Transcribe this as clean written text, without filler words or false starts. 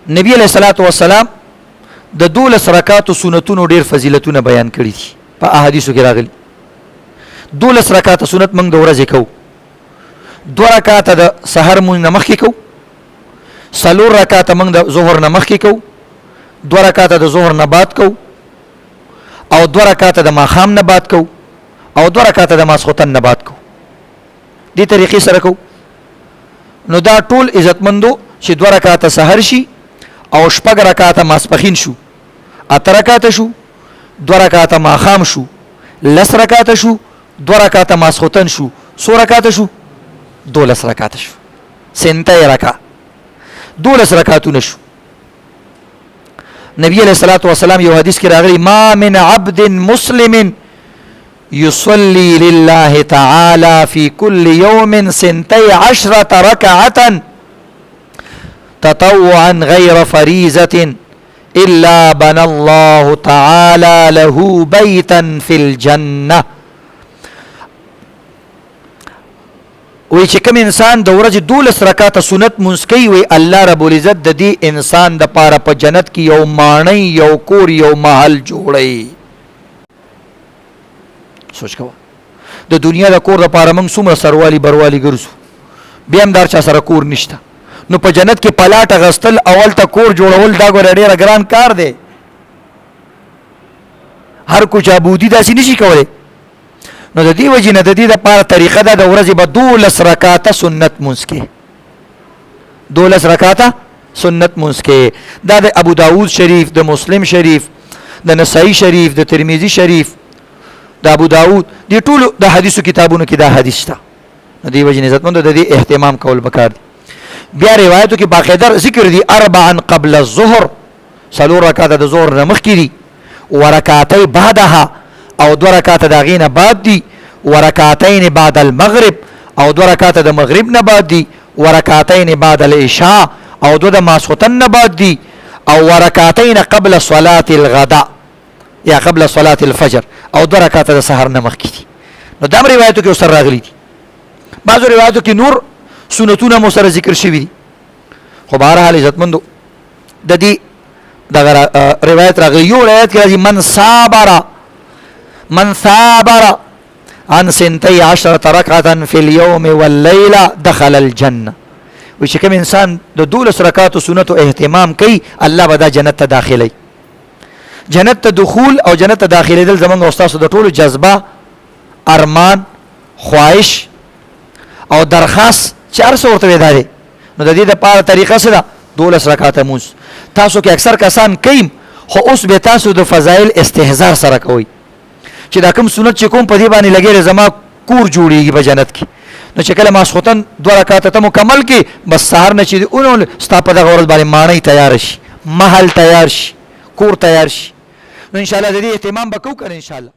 نبی علیہ الصلوۃ والسلام د 12 رکعاتو سنتونو ډیر فضیلتونه بیان کړي دي په احادیثو کې راغلي. 12 رکعاته سنت موږ د ورځې کوو، 2 رکعاته د سحر مونږ نه مخکې کوو، 4 رکعاته موږ د ظهر نه مخکې کوو، 2 رکعاته د ظهر نه بعد کوو، او 2 رکعاته د ماښام نه بعد کوو، او 2 رکعاته د ماسخوتن نه بعد کوو. دې طریقې سره کوو. نو دا ټول عزتمندو چې 2 رکعاته سحر شي او 4 رکعاته ماسپخین شو، 8 رکعاته شو، 2 رکعاته ماښام شو، 10 رکعاته شو، 2 رکعاته ماسخوتن شو، 100 رکعاته شو، 12 رکعاته شو، 90 رکعه، 12 رکعاتونه شو. نبی علیہ الصلوۃ والسلام یو حدیث کې راغلی ما من عبد مسلم يصلي لله تعالى في كل يوم 12 ركعة تطوعا غير فريزة إلا بنى الله تعالى له بيتا في الجنة. وی چې کوم انسان د ورځې 12 رکعاته سنت مونځ کوي، وی الله رب العزت د دې انسان د پاره په جنت کې یو ماڼۍ، یو کور، یو محل جوړي. سوچ کوه د دنیا د کور د پاره موږ څومره سروالی بروالی ګرځو، بیا هم دار چا سره کور نشته. نو په جنت کې پلاټ غستل اول ته کور جوړول دا ګور ډیر ګران کار دی. هر کو چابودی داسې نشي کولای. نو د دې وجې نه د دې لپاره طریقه ده د ورځې به 12 رکعاته سنت مونځ کې، 12 رکعاته سنت مونځ کې. دا د ابو داود شریف، د مسلم شریف، د نسائی شریف، د ترمذی شریف، د ابو داود، دې ټولو د حدیثو کتابونو کې دا حدیث شته. نو دې وجې نه عزتمندو د دې اهتمام کول پکار دي. بیا روایتو کې باقاعده ذکر دي 4 قبل الظهر، 4 رکعاته د ظهر نه مخکې دي، ورکعتي بعدها او 2 رکعاته د هغې نه بعد دي، ورکعتین بعد المغرب او 2 رکعاته د مغرب نه بعد دي، ورکعتین بعد العشاء او 2 د ماسخوتن نه بعد دي، او ورکعتین قبل صلاة الغداء یا قبل صلاة الفجر او 2 رکعاته د سحر نه مخکې دي. نو دا روایتو کې سره راغلي دي. بعضو روایتو کې نور سنتونه مو سره ذکر شوي دي. خو بهرحال عزتمندو د دې دغه روایت راغلی. یو روایت کې راځي من صابر عن 12 ركعة في اليوم والليلة دخل الجنة. وی چې کوم انسان د 12 رکعاتو سنتو اهتمام کوي، الله به دا جنت ته داخلي. جنت ته دخول او جنت ته داخلېدل زمونږ او ستاسو د ټولو جذبه، ارمان، خواهش او درخواست چې هر څه ورته ویدا دی. نو د دې دپاره طریقه څه ده؟ 12 رکعاته مونځ. تاسو کې اکثر کسان کوي، خو اوس به تاسو د فضایل استهزار سره کوئ چې دا کوم سنت چې کوم په دې باندې لګېږي زما کور جوړېږي په جنت کې. نو چې کله ماسخوتن 2 رکعاته ته مکمل کې، بس سهار نه چې اونول ستا په دغه ورځ باندې ماڼۍ تیار شي، محل تیار شي، کور تیار شي. نو انشاءالله د دې اهتمام به کوو که نه انشاءالله.